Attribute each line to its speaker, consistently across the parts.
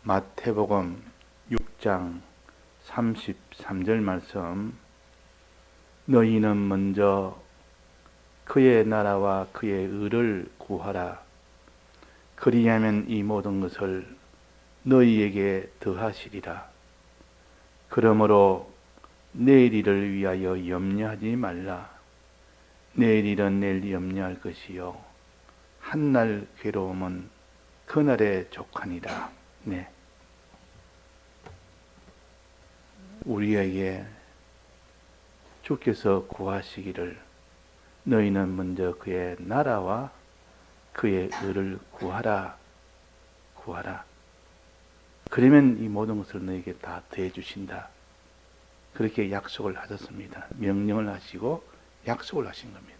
Speaker 1: 마태복음 6장 33절 말씀. 너희는 먼저 그의 나라와 그의 의를 구하라. 그리하면 이 모든 것을 너희에게 더하시리라. 그러므로 내일 일을 위하여 염려하지 말라. 내일 일은 내일 염려할 것이요 한날 괴로움은 그날에 족하니라. 네. 우리에게 주께서 구하시기를 너희는 먼저 그의 나라와 그의 의를 구하라. 그러면 이 모든 것을 너희에게 다 더해 주신다. 그렇게 약속을 하셨습니다. 명령을 하시고 약속을 하신 겁니다.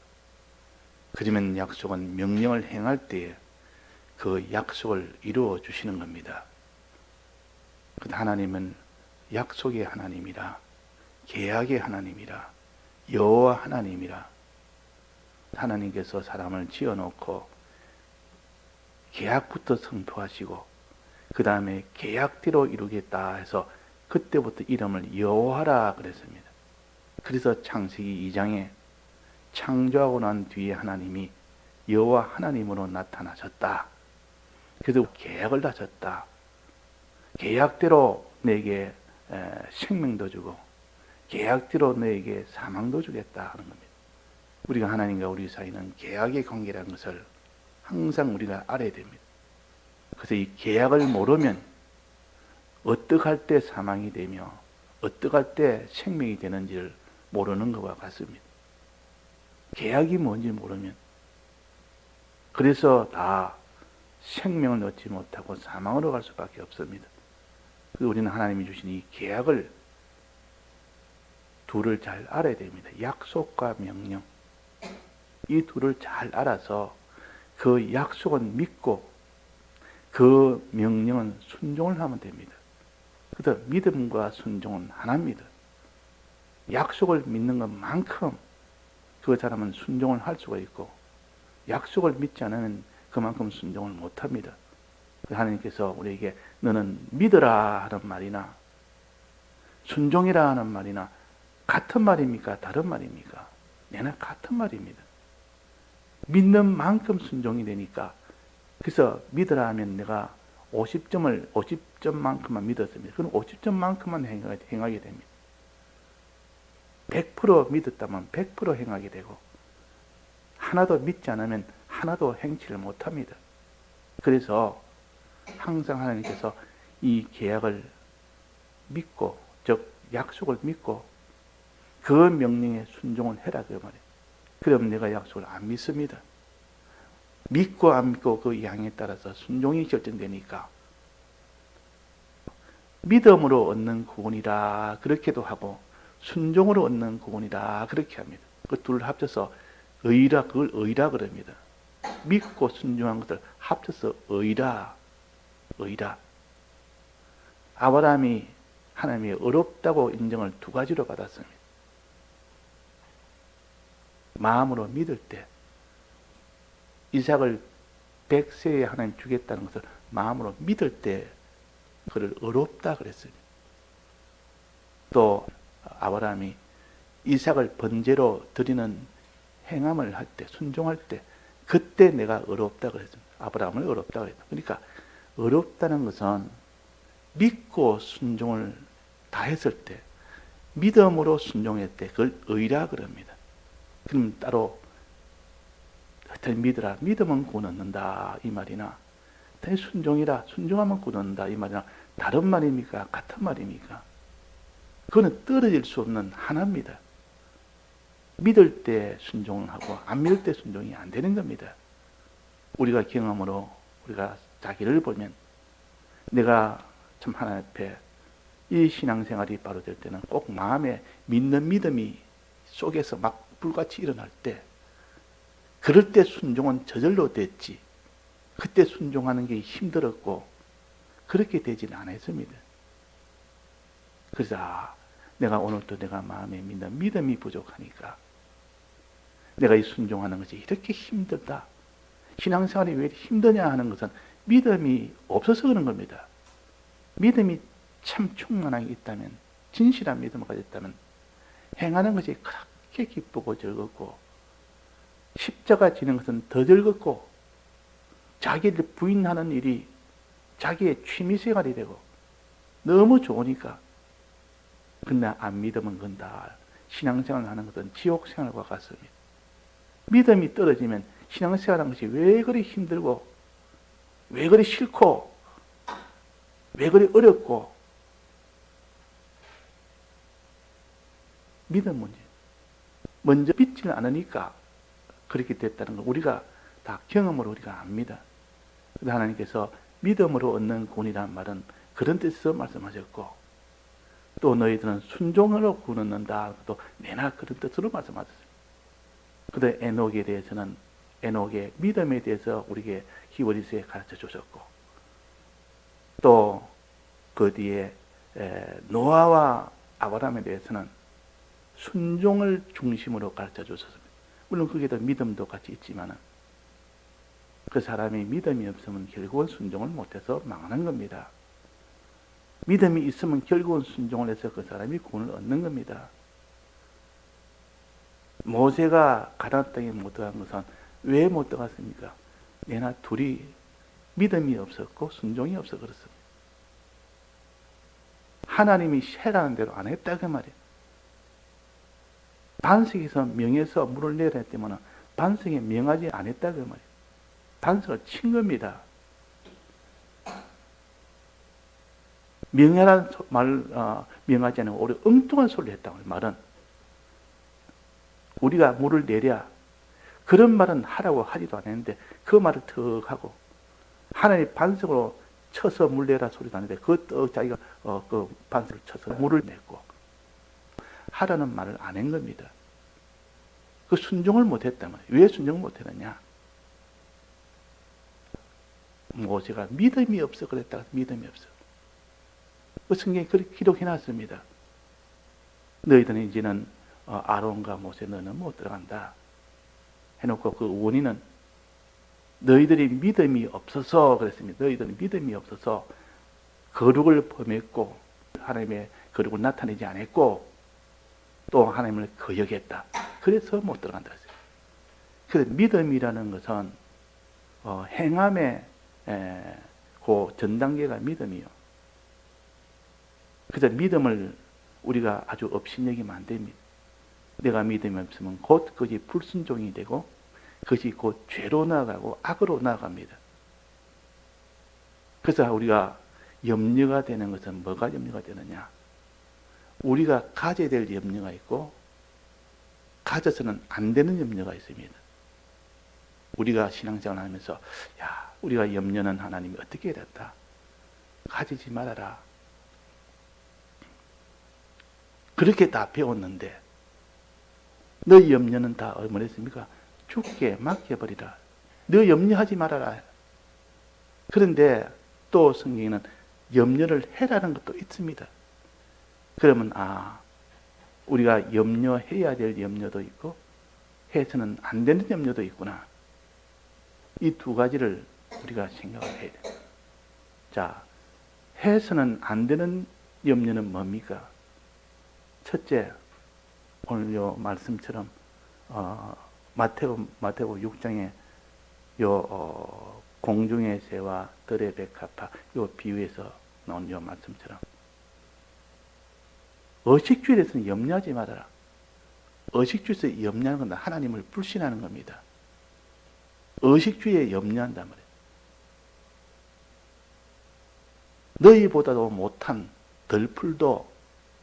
Speaker 1: 그러면 약속은 명령을 행할 때에 그 약속을 이루어 주시는 겁니다. 하나님은 약속의 하나님이라, 계약의 하나님이라, 여호와 하나님이라. 하나님께서 사람을 지어놓고 계약부터 선포하시고 그 다음에 계약대로 이루겠다 해서 그때부터 이름을 여호와라 그랬습니다. 그래서 창세기 2장에 창조하고 난 뒤에 하나님이 여호와 하나님으로 나타나셨다. 그래서 계약을 하셨다. 계약대로 내게 생명도 주고 계약대로 너에게 사망도 주겠다 하는 겁니다. 우리가 하나님과 우리 사이는 계약의 관계라는 것을 항상 우리가 알아야 됩니다. 그래서 이 계약을 모르면 어떡할 때 사망이 되며 어떡할 때 생명이 되는지를 모르는 것과 같습니다. 계약이 뭔지 모르면 그래서 다 생명을 얻지 못하고 사망으로 갈 수밖에 없습니다. 그래서 우리는 하나님이 주신 이 계약을 둘을 잘 알아야 됩니다. 약속과 명령. 이 둘을 잘 알아서 그 약속은 믿고 그 명령은 순종을 하면 됩니다. 그래서 믿음과 순종은 하나입니다. 약속을 믿는 것만큼 그 사람은 순종을 할 수가 있고 약속을 믿지 않으면 그만큼 순종을 못합니다. 하나님께서 우리에게 너는 믿으라 하는 말이나 순종이라 하는 말이나 같은 말입니까? 다른 말입니까? 내나 같은 말입니다. 믿는 만큼 순종이 되니까 그래서 믿으라 하면 내가 50점만큼만 믿었습니다. 그럼 50점만큼만 행하게 됩니다. 100% 믿었다면 100% 행하게 되고 하나도 믿지 않으면 하나도 행치를 못합니다. 그래서 항상 하나님께서 이 계약을 믿고 즉 약속을 믿고 그 명령에 순종을 해라 그 말이에요. 그럼 내가 약속을 안 믿습니다. 믿고 안 믿고 그 양에 따라서 순종이 결정되니까 믿음으로 얻는 구원이라 그렇게도 하고 순종으로 얻는 구원이라 그렇게 합니다. 그 둘을 합쳐서 의라 그걸 의라 그럽니다. 믿고 순종한 것을 합쳐서 의라. 아브라함이 하나님이 어렵다고 인정을 두 가지로 받았습니다. 마음으로 믿을 때 이삭을 100세에 하나님 주겠다는 것을 마음으로 믿을 때 그를 어렵다 그랬습니다. 또 아브라함이 이삭을 번제로 드리는 행함을 할 때 순종할 때 그때 내가 어렵다 그랬습니다. 아브라함을 어렵다 그랬다. 그러니까 어렵다는 것은 믿고 순종을 다 했을 때 믿음으로 순종했을 때 그걸 의라 그럽니다. 그럼 따로 하여튼 믿으라. 믿으면 구원 얻는다 이 말이나 하여튼 순종이라. 순종하면 구원 얻는다 이 말이나 다른 말입니까? 같은 말입니까? 그거는 떨어질 수 없는 하나입니다. 믿을 때 순종을 하고 안 믿을 때 순종이 안 되는 겁니다. 우리가 경험으로 우리가 자기를 보면 내가 참 하나님 앞에 이 신앙생활이 바로 될 때는 꼭 마음에 믿는 믿음이 속에서 막 불같이 일어날 때 그럴 때 순종은 저절로 됐지 그때 순종하는 게 힘들었고 그렇게 되지는 않았습니다. 그래서 내가 오늘도 내가 마음에 믿는 믿음이 부족하니까 내가 이 순종하는 것이 이렇게 힘들다. 신앙생활이 왜 힘드냐 하는 것은 믿음이 없어서 그런 겁니다. 믿음이 참 충만하게 있다면, 진실한 믿음을 가졌다면 행하는 것이 그렇게 기쁘고 즐겁고, 십자가 지는 것은 더 즐겁고, 자기를 부인하는 일이 자기의 취미생활이 되고 너무 좋으니까. 근데 안 믿으면 그건 다 신앙생활을 하는 것은 지옥생활과 같습니다. 믿음이 떨어지면 신앙생활하는 것이 왜 그리 힘들고, 왜 그리 싫고, 왜 그리 어렵고, 믿음 문제. 먼저 믿지는 않으니까 그렇게 됐다는 걸 우리가 다 경험으로 우리가 압니다. 그래서 하나님께서 믿음으로 얻는 구원이라는 말은 그런 뜻에서 말씀하셨고, 또 너희들은 순종으로 구원 얻는다, 또 내나 그런 뜻으로 말씀하셨습니다. 그런데 에녹에 대해서는 에녹의 믿음에 대해서 우리에게 히브리서에 가르쳐 주셨고, 또 그 뒤에 노아와 아브라함에 대해서는 순종을 중심으로 가르쳐 주셨습니다. 물론 거기에도 믿음도 같이 있지만 그 사람이 믿음이 없으면 결국은 순종을 못해서 망하는 겁니다. 믿음이 있으면 결국은 순종을 해서 그 사람이 구원을 얻는 겁니다. 모세가 가나안 땅에 못 들어간 것은 왜 못 들어갔습니까? 얘나 둘이 믿음이 없었고 순종이 없어 그렇습니다. 하나님이 해라는 대로 안 했다 그 말이에요. 반석에서 명해서 물을 내라 했더니 반석에 명하지 않았다 그 말이에요. 반석을 친 겁니다. 명예라는 말, 명하지 않으면 오히려 엉뚱한 소리를 했다고 말은. 우리가 물을 내랴, 그런 말은 하라고 하지도 않았는데 그 말을 턱 하고, 하나님 반석으로 쳐서 물 내라 소리도 안 했는데 그 자기가 그 반석을 쳐서 물을 냈고, 하라는 말을 안 한 겁니다. 그 순종을 못했단 말이에요. 왜 순종을 못했느냐? 모세가 믿음이 없어 그랬다가 믿음이 없어. 그 성경에 그렇게 기록해놨습니다. 너희들은 이제는 아론과 모세 너는 못 들어간다 해놓고, 그 원인은 너희들이 믿음이 없어서 그랬습니다. 너희들은 믿음이 없어서 거룩을 범했고 하나님의 거룩을 나타내지 않았고 또 하나님을 거역했다. 그래서 못 들어간다 했어요. 그래서 믿음이라는 것은 행함의 그 전 단계가 믿음이요. 그래서 믿음을 우리가 아주 업신여기면 안 됩니다. 내가 믿음이 없으면 곧 그것이 불순종이 되고 그것이 곧 죄로 나아가고 악으로 나아갑니다. 그래서 우리가 염려가 되는 것은 뭐가 염려가 되느냐? 우리가 가져야 될 염려가 있고 가져서는 안 되는 염려가 있습니다. 우리가 신앙생활을 하면서 우리가 염려는 하나님이 어떻게 해야 된다? 가지지 말아라. 그렇게 다 배웠는데 너희 염려는 다 뭐라 했습니까? 죽게 맡겨버리라. 너 염려하지 말아라. 그런데 또 성경에는 염려를 해라는 것도 있습니다. 그러면 우리가 염려해야 될 염려도 있고 해서는 안 되는 염려도 있구나. 이 두 가지를 우리가 생각을 해야 돼요. 자, 해서는 안 되는 염려는 뭡니까? 첫째, 오늘 요 말씀처럼 마태복음 6장에 요 공중의 새와 들의 백합화 요 비유에서 나온 요 말씀처럼 의식주에 대해서는 염려하지 말아라. 의식주에서 염려하는 건 하나님을 불신하는 겁니다. 의식주에 염려한단 말이에요. 너희보다도 못한 들풀도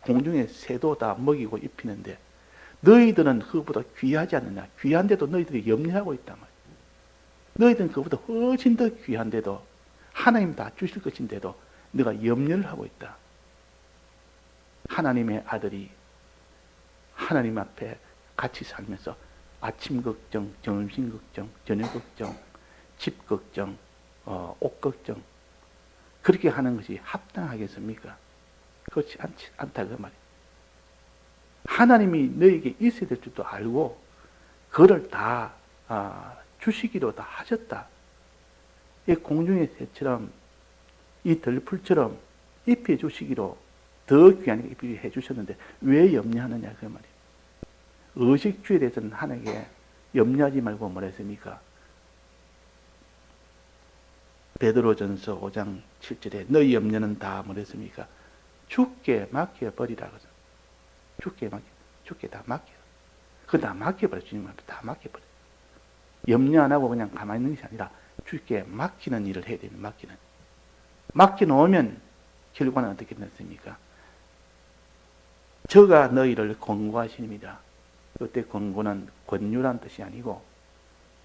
Speaker 1: 공중의 새도 다 먹이고 입히는데 너희들은 그것보다 귀하지 않느냐? 귀한데도 너희들이 염려하고 있단 말이에요. 너희들은 그것보다 훨씬 더 귀한데도 하나님 다 주실 것인데도 너가 염려를 하고 있다. 하나님의 아들이 하나님 앞에 같이 살면서 아침 걱정, 점심 걱정, 저녁 걱정, 집 걱정, 옷 걱정 그렇게 하는 것이 합당하겠습니까? 그렇지 않다 그 말이에요. 하나님이 너에게 있어야 될 줄도 알고 그걸 다 주시기로 다 하셨다. 이 공중의 새처럼 이 들풀처럼 입혀 주시기로 더 귀한 입히 해 주셨는데 왜 염려하느냐 그 말이에요. 의식주에 대해서는 하나님께 염려하지 말고 뭐라 했습니까? 베드로전서 5장 7절에 너희 염려는 다 뭐라 했습니까? 주께 맡겨버리라. 주께 다 맡겨. 그거 다 맡겨버려. 주님 앞에 다 맡겨버려. 염려 안 하고 그냥 가만히 있는 것이 아니라 주께 맡기는 일을 해야 되는 맡기는. 맡겨놓으면 결과는 어떻게 됐습니까? 저가 너희를 권고하십니다. 이때 권고는 권유란 뜻이 아니고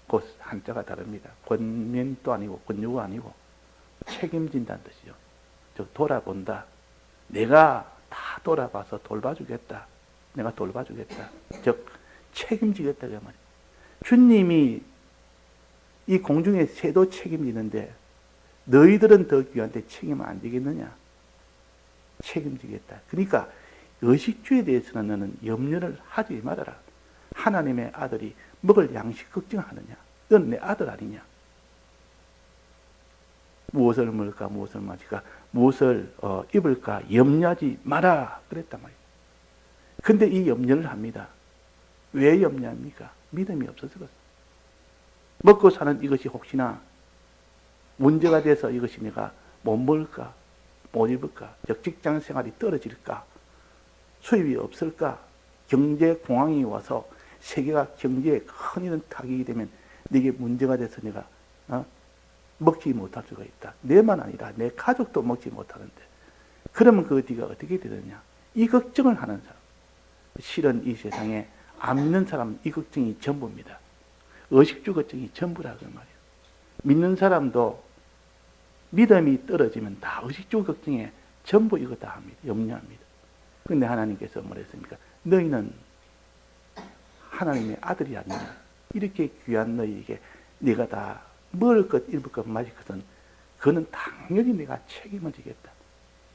Speaker 1: 그 한자가 다릅니다. 권면도 아니고 권유가 아니고 책임진다는 뜻이죠. 즉 돌아본다. 내가 다 돌아봐서 돌봐주겠다. 내가 돌봐주겠다. 즉 책임지겠다 그 말이에요. 주님이 이 공중의 새도 책임지는데 너희들은 더 귀한데 책임 안 지겠느냐? 책임지겠다. 그러니까 의식주에 대해서는 너는 염려를 하지 말아라. 하나님의 아들이 먹을 양식 걱정하느냐? 넌 내 아들 아니냐? 무엇을 먹을까? 무엇을 마실까? 무엇을 입을까? 염려하지 마라. 그랬단 말이에요. 근데 이 염려를 합니다. 왜 염려합니까? 믿음이 없어서 그렇습니다. 먹고 사는 이것이 혹시나 문제가 돼서 이것이 내가 못 먹을까? 못 입을까? 즉 직장 생활이 떨어질까? 수입이 없을까? 경제 공황이 와서 세계가 경제에 큰 타격이 되면 내게 문제가 돼서 내가 먹지 못할 수가 있다. 내만 아니라 내 가족도 먹지 못하는데 그러면 그 뒤가 어떻게 되느냐? 이 걱정을 하는 사람. 실은 이 세상에 안 믿는 사람은 이 걱정이 전부입니다. 의식주 걱정이 전부라 그 말이에요. 믿는 사람도 믿음이 떨어지면 다 의식주 걱정에 전부 이거 다 합니다. 염려합니다. 그런데 하나님께서 뭐랬습니까? 너희는 하나님의 아들이 아니냐? 이렇게 귀한 너희에게 내가 다 먹을 것, 입을 것, 마실 것은 그거는 당연히 내가 책임을 지겠다.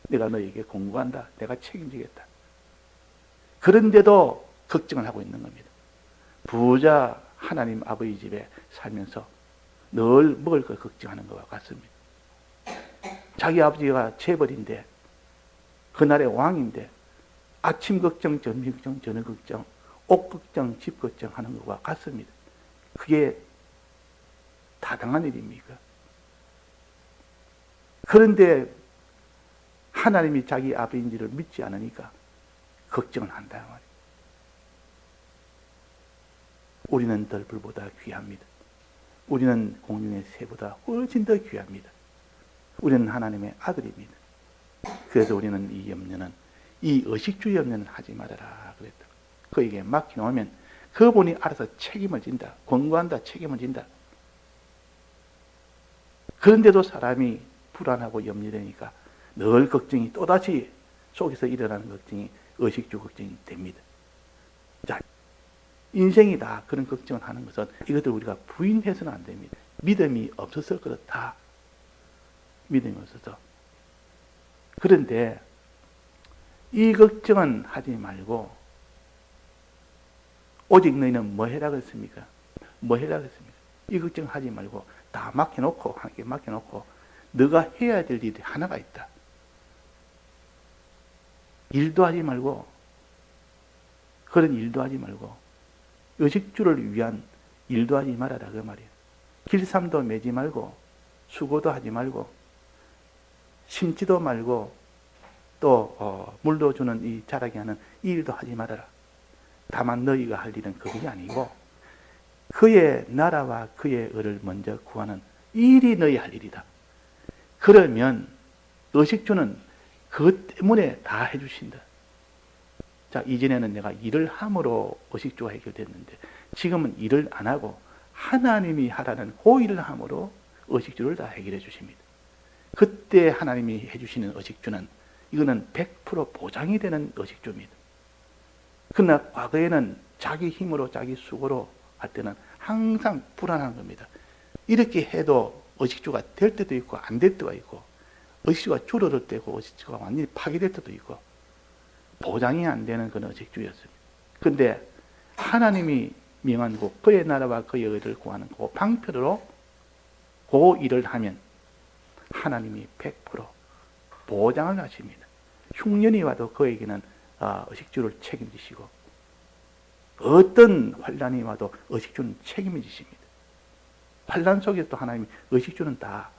Speaker 1: 내가 너희에게 공부한다. 내가 책임지겠다. 그런데도 걱정을 하고 있는 겁니다. 부자 하나님 아버지 집에 살면서 늘 먹을 걸 걱정하는 것과 같습니다. 자기 아버지가 재벌인데 그날의 왕인데 아침 걱정, 점심 걱정, 저녁 걱정, 옷 걱정, 집 걱정하는 것과 같습니다. 그게 타당한 일입니까? 그런데 하나님이 자기 아버지인지를 믿지 않으니까 걱정을 한다 말이에요. 우리는 덜불보다 귀합니다. 우리는 공중의 새보다 훨씬 더 귀합니다. 우리는 하나님의 아들입니다. 그래서 우리는 이 염려는, 이 의식주의 염려는 하지 말아라 그랬다. 그에게 맡겨놓으면 그분이 알아서 책임을 진다. 권고한다. 책임을 진다. 그런데도 사람이 불안하고 염려되니까 늘 걱정이 또다시 속에서 일어나는 걱정이 의식주 걱정이 됩니다. 자, 인생이 다 그런 걱정을 하는 것은 이것들 우리가 부인해서는 안 됩니다. 믿음이 없어서 그렇다. 믿음이 없어서. 그런데 이 걱정은 하지 말고 오직 너희는 뭐 해라 그랬습니까? 뭐 해라 그랬습니까? 이 걱정 하지 말고 다 맡겨놓고 함께 맡겨놓고 너가 해야 될 일이 하나가 있다. 일도 하지 말고 그런 일도 하지 말고 의식주를 위한 일도 하지 말아라 그 말이에요. 길쌈도 매지 말고 수고도 하지 말고 심지도 말고 또 물도 주는 이 자라게 하는 이 일도 하지 말아라. 다만 너희가 할 일은 그게 아니고 그의 나라와 그의 의를 먼저 구하는 이 일이 너희 할 일이다. 그러면 의식주는 그것 때문에 다 해주신다. 자, 이전에는 내가 일을 함으로 의식주가 해결됐는데 지금은 일을 안 하고 하나님이 하라는 그 일을 함으로 의식주를 다 해결해 주십니다. 그때 하나님이 해주시는 의식주는 이거는 100% 보장이 되는 의식주입니다. 그러나 과거에는 자기 힘으로 자기 수고로 할 때는 항상 불안한 겁니다. 이렇게 해도 의식주가 될 때도 있고 안 될 때가 있고 의식주가 줄어들 때고 의식주가 완전히 파괴될 때도 있고 보장이 안 되는 그런 의식주였습니다. 그런데 하나님이 명한 그의 나라와 그의 의를 구하는 그 방편으로 그 일을 하면 하나님이 100% 보장을 하십니다. 흉년이 와도 그에게는 의식주를 책임지시고 어떤 환란이 와도 의식주는 책임을 지십니다. 환란 속에서도 하나님이 의식주는 다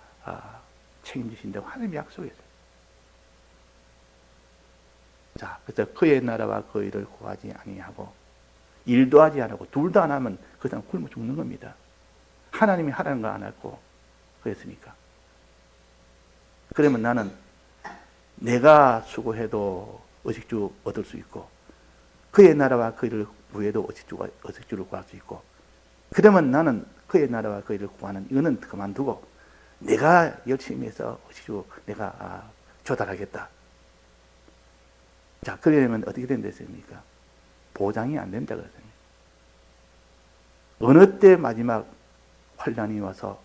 Speaker 1: 책임지신다고 하나님이 약속했어요. 자, 그래서 그의 나라와 그 일을 구하지 아니하고 일도 하지 않고 둘도 안 하면 그 사람 굶어 죽는 겁니다. 하나님이 하라는 거 안 했고 그랬으니까. 그러면 나는 내가 수고해도 의식주 얻을 수 있고 그의 나라와 그 일을 구해도 의식주를 구할 수 있고, 그러면 나는 그의 나라와 그 일을 구하는 이거는 그만두고 내가 열심히 해서 의식주 내가 조달하겠다. 자, 그러려면 어떻게 된댔습니까? 보장이 안 된다 그랬습니다. 어느 때 마지막 환란이 와서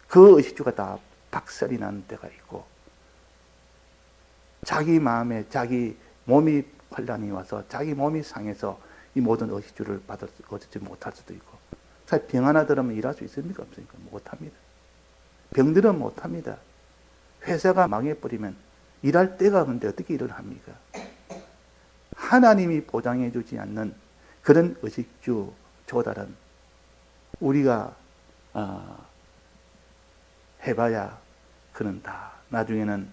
Speaker 1: 그 의식주가 다 박살이 나는 때가 있고, 자기 마음에 자기 몸이 환란이 와서 자기 몸이 상해서 이 모든 의식주를 얻지 못할 수도 있고, 사실 병 하나 들으면 일할 수 있습니까? 없습니까? 못합니다. 병들은 못합니다. 회사가 망해버리면 일할 데가 없는데 어떻게 일을 합니까? 하나님이 보장해 주지 않는 그런 의식주 조달은 우리가 해봐야 그는 다 나중에는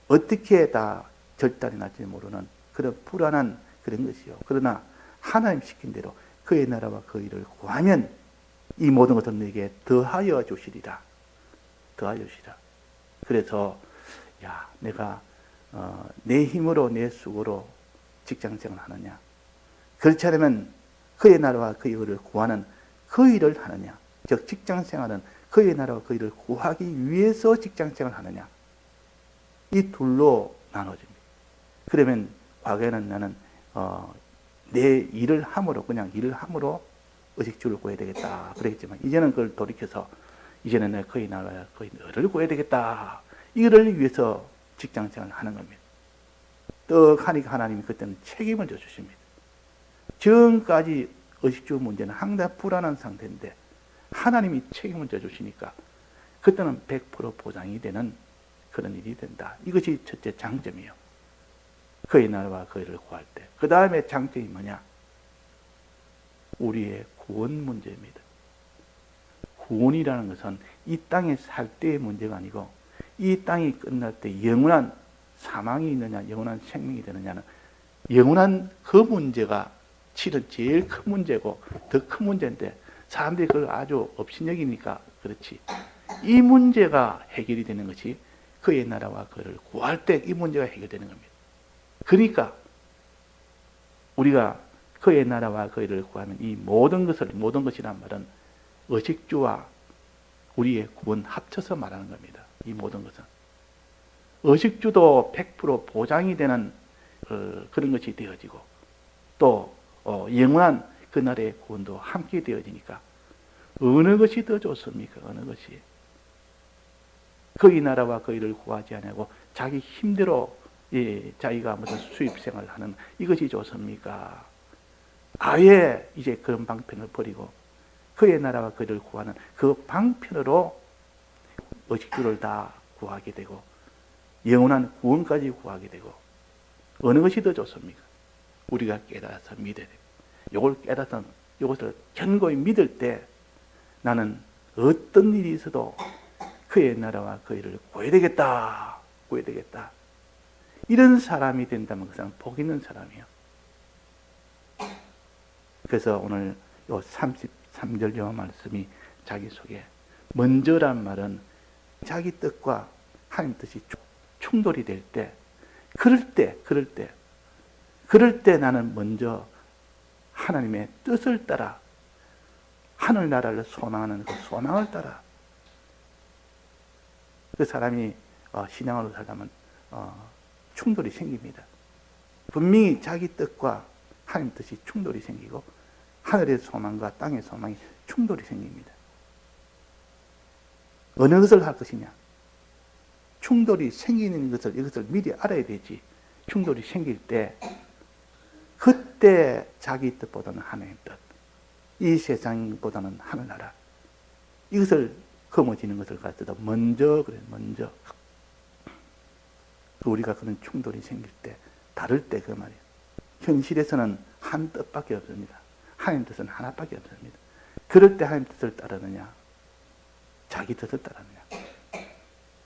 Speaker 1: 어떻게 다 절단이 날지 모르는 그런 불안한 그런 것이요. 그러나 하나님 시킨 대로 그의 나라와 그 일을 구하면 이 모든 것을 내게 더하여 주시리라. 더하여 주시리라. 그래서 내가 내 힘으로 내 수고로 직장생활을 하느냐, 그렇지 않으면 그의 나라와 그 일을 구하는 그 일을 하느냐, 즉 직장생활은 그의 나라와 그 일을 구하기 위해서 직장생활을 하느냐, 이 둘로 나눠집니다. 그러면 과거에는 나는 내 일을 함으로, 그냥 일을 함으로 의식주를 구해야 되겠다 그랬지만, 이제는 그걸 돌이켜서 이제는 내가 그의 나라와 그의 일을 구해야 되겠다, 이를 위해서 직장생활을 하는 겁니다. 떡하니까 하나님이 그때는 책임을 져주십니다. 지금까지 의식주 문제는 항상 불안한 상태인데 하나님이 책임을 져주시니까 그때는 100% 보장이 되는 그런 일이 된다. 이것이 첫째 장점이에요. 그의 나라와 그 일을 구할 때. 그 다음에 장점이 뭐냐? 우리의 구원 문제입니다. 구원이라는 것은 이 땅에 살 때의 문제가 아니고 이 땅이 끝날 때 영원한 사망이 있느냐 영원한 생명이 되느냐는 영원한 그 문제가 실은 제일 큰 문제고 더 큰 문제인데 사람들이 그걸 아주 업신여기니까 그렇지, 이 문제가 해결이 되는 것이 그의 나라와 그를 구할 때 이 문제가 해결되는 겁니다. 그러니까 우리가 그의 나라와 그를 구하면 이 모든 것이란 말은 의식주와 우리의 구원 합쳐서 말하는 겁니다. 이 모든 것은 의식주도 100% 보장이 되는 그런 것이 되어지고, 또 영원한 그날의 구원도 함께 되어지니까 어느 것이 더 좋습니까? 어느 것이? 그의 나라와 그 일을 구하지 않고 자기 힘대로 자기가 무슨 수입 생활을 하는 이것이 좋습니까? 아예 이제 그런 방편을 버리고 그의 나라와 그 일을 구하는 그 방편으로 의식주를 다 구하게 되고 영원한 구원까지 구하게 되고, 어느 것이 더 좋습니까? 우리가 깨달아서 믿어야 돼요. 이걸 깨달아서 이것을 견고히 믿을 때 나는 어떤 일이 있어도 그의 나라와 그 일을 구해야 되겠다. 구해야 되겠다. 이런 사람이 된다면 그 사람은 복 있는 사람이에요. 그래서 오늘 요 33절 요 말씀이 자기소개. 먼저란 말은 자기 뜻과 하나님 뜻이 충돌이 될 때, 그럴 때 나는 먼저 하나님의 뜻을 따라 하늘나라를 소망하는 그 소망을 따라 그 사람이 신앙으로 살려면 충돌이 생깁니다. 분명히 자기 뜻과 하나님 뜻이 충돌이 생기고 하늘의 소망과 땅의 소망이 충돌이 생깁니다. 어느 것을 할 것이냐? 충돌이 생기는 이것을 미리 알아야 되지. 충돌이 생길 때 그때 자기 뜻보다는 하나님 뜻, 이 세상보다는 하늘나라, 이것을 거머쥐는 것을 가르쳐다 먼저. 우리가 그런 충돌이 생길 때, 다를 때 그 말이에요. 현실에서는 한 뜻밖에 없습니다. 하나님 뜻은 하나밖에 없습니다. 그럴 때 하나님 뜻을 따르느냐, 자기 뜻을 따르느냐,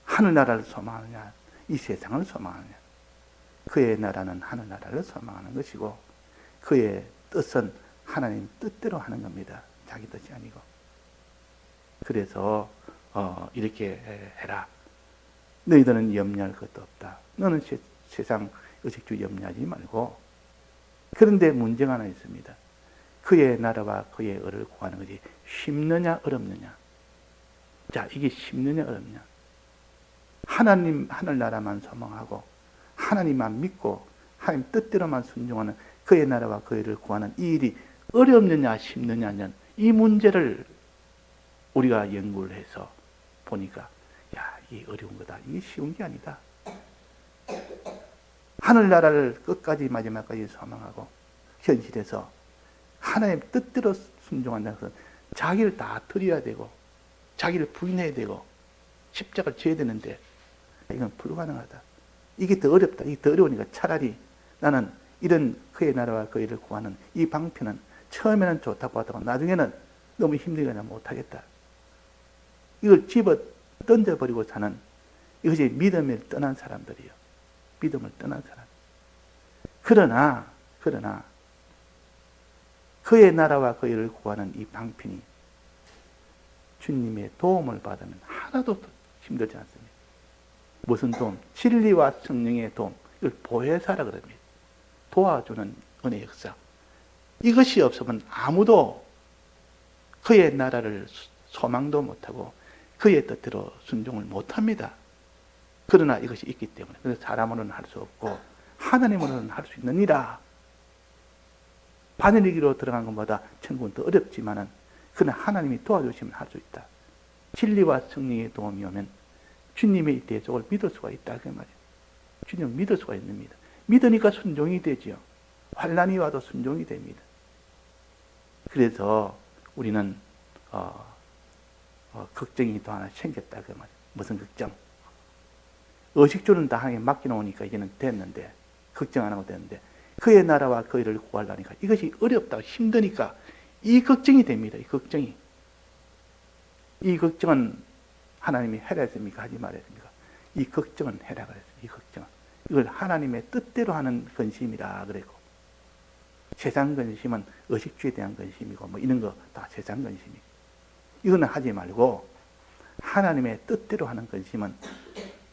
Speaker 1: 하늘나라를 소망하느냐, 이 세상을 소망하느냐. 그의 나라는 하늘나라를 소망하는 것이고, 그의 뜻은 하나님 뜻대로 하는 겁니다. 자기 뜻이 아니고. 그래서 이렇게 해라. 너희들은 염려할 것도 없다. 너는 세상 의식주 염려하지 말고. 그런데 문제가 하나 있습니다. 그의 나라와 그의 의를 구하는 것이 쉽느냐 어렵느냐. 자, 이게 쉽느냐 어렵냐. 하나님 하늘나라만 소망하고 하나님만 믿고 하나님 뜻대로만 순종하는 그의 나라와 그의 의를 구하는 이 일이 어렵느냐 쉽느냐는 이 문제를 우리가 연구를 해서 보니까 야, 이게 어려운 거다. 이게 쉬운 게 아니다. 하늘나라를 끝까지 마지막까지 소망하고 현실에서 하나님 뜻대로 순종한다는 것은 자기를 다 드려야 되고 자기를 부인해야 되고 십자가를 져야 되는데 이건 불가능하다. 이게 더 어렵다. 이게 더 어려우니까 차라리 나는 이런 그의 나라와 그의 일을 구하는 이 방편은 처음에는 좋다고 하다가 나중에는 너무 힘들거나 못하겠다. 이걸 집어 던져버리고 사는 이것이 믿음을 떠난 사람들이요. 믿음을 떠난 사람. 그러나 그의 나라와 그의 일을 구하는 이 방편이 주님의 도움을 받으면 하나도 힘들지 않습니다. 무슨 도움? 진리와 성령의 도움. 이걸 보혜사라 그럽니다. 도와주는 은혜의 역사. 이것이 없으면 아무도 그의 나라를 소망도 못하고 그의 뜻대로 순종을 못합니다. 그러나 이것이 있기 때문에 그래서 사람으로는 할 수 없고 하나님으로는 할 수 있느니라. 바늘이기로 들어간 것보다 천국은 더 어렵지만은 그러나 하나님이 도와주시면 할 수 있다. 진리와 성령의 도움이 오면 주님의 대속을 믿을 수가 있다 그 말이에요. 주님을 믿을 수가 있습니다. 믿으니까 순종이 되지요. 환난이 와도 순종이 됩니다. 그래서 우리는 걱정이 또 하나 생겼다 그 말이에요. 무슨 걱정? 의식주는 다 하나님께 맡겨놓으니까 이제는 됐는데 걱정 안 하고 됐는데 그의 나라와 그의 일을 구하려니까 이것이 어렵다고 힘드니까 이 걱정이 됩니다. 이 걱정은 하나님이 해라 했습니까? 하지 말라 했습니까? 이 걱정은 해라 그랬습니다. 이 걱정은. 이걸 하나님의 뜻대로 하는 근심이라 그랬고 세상 근심은 의식주에 대한 근심이고 뭐 이런 거 다 세상 근심이고 이거는 하지 말고 하나님의 뜻대로 하는 근심은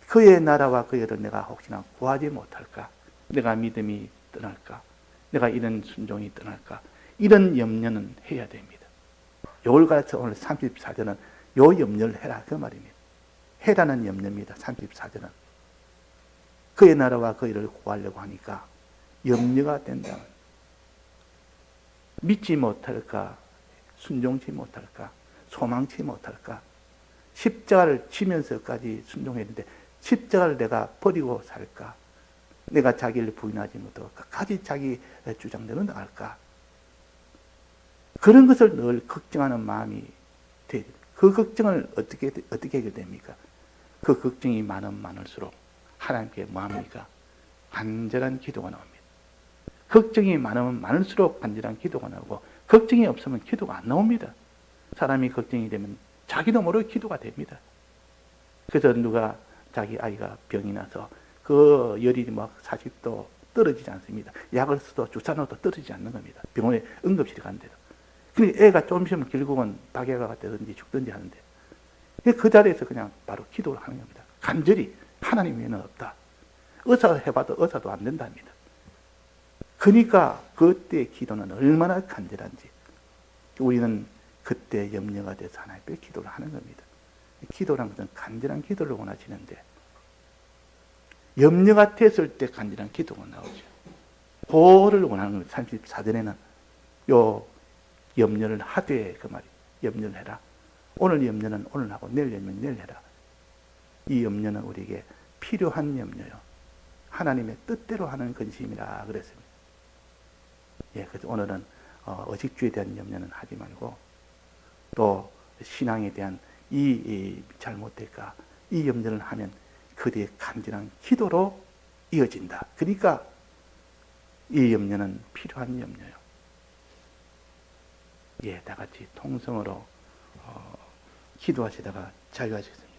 Speaker 1: 그의 나라와 그의 일을 내가 혹시나 구하지 못할까? 내가 믿음이 떠날까? 내가 이런 순종이 떠날까? 이런 염려는 해야 됩니다. 요걸 가르쳐 오늘 34절은 요 염려를 해라 그 말입니다. 해라는 염려입니다. 34절은. 그의 나라와 그의 일을 구하려고 하니까 염려가 된다. 믿지 못할까? 순종치 못할까? 소망치 못할까? 십자가를 지면서까지 순종했는데 십자가를 내가 버리고 살까? 내가 자기를 부인하지 못하고 끝까지 자기 주장대로 나갈까? 그런 것을 늘 걱정하는 마음이 돼. 그 걱정을 어떻게 하게 됩니까? 그 걱정이 많을수록 하나님께 뭐합니까? 간절한 기도가 나옵니다. 걱정이 많으면 많을수록 간절한 기도가 나오고 걱정이 없으면 기도가 안 나옵니다. 사람이 걱정이 되면 자기도 모르게 기도가 됩니다. 그래서 누가 자기 아이가 병이 나서 그 열이 막 40도 떨어지지 않습니다. 약을 써도 주사 넣어도 떨어지지 않는 겁니다. 병원에 응급실에 간대도. 근데 애가 좀 있으면 결국은 박애가 되든지 죽든지 하는데 그 자리에서 그냥 바로 기도를 하는 겁니다. 간절히 하나님 외에는 없다. 의사 해봐도 의사도 안 된답니다. 그러니까 그때 기도는 얼마나 간절한지 우리는 그때 염려가 돼서 하나님께 기도를 하는 겁니다. 기도란 것은 간절한 기도를 원하시는데 염려가 됐을 때 간절한 기도가 나오죠. 그거를 원하는 겁니다. 34절에는 요 염려를 하되 그 말이 염려를 해라. 오늘 염려는 오늘 하고 내일 염려는 내일 해라. 이 염려는 우리에게 필요한 염려요. 하나님의 뜻대로 하는 근심이라 그랬습니다. 예, 그래서 오늘은 의식주에 대한 염려는 하지 말고 또 신앙에 대한 이 잘못될까 이 염려를 하면 그대의 간절한 기도로 이어진다. 그러니까 이 염려는 필요한 염려예요. 예, 다 같이 통성으로 기도하시다가 자유하시겠습니다.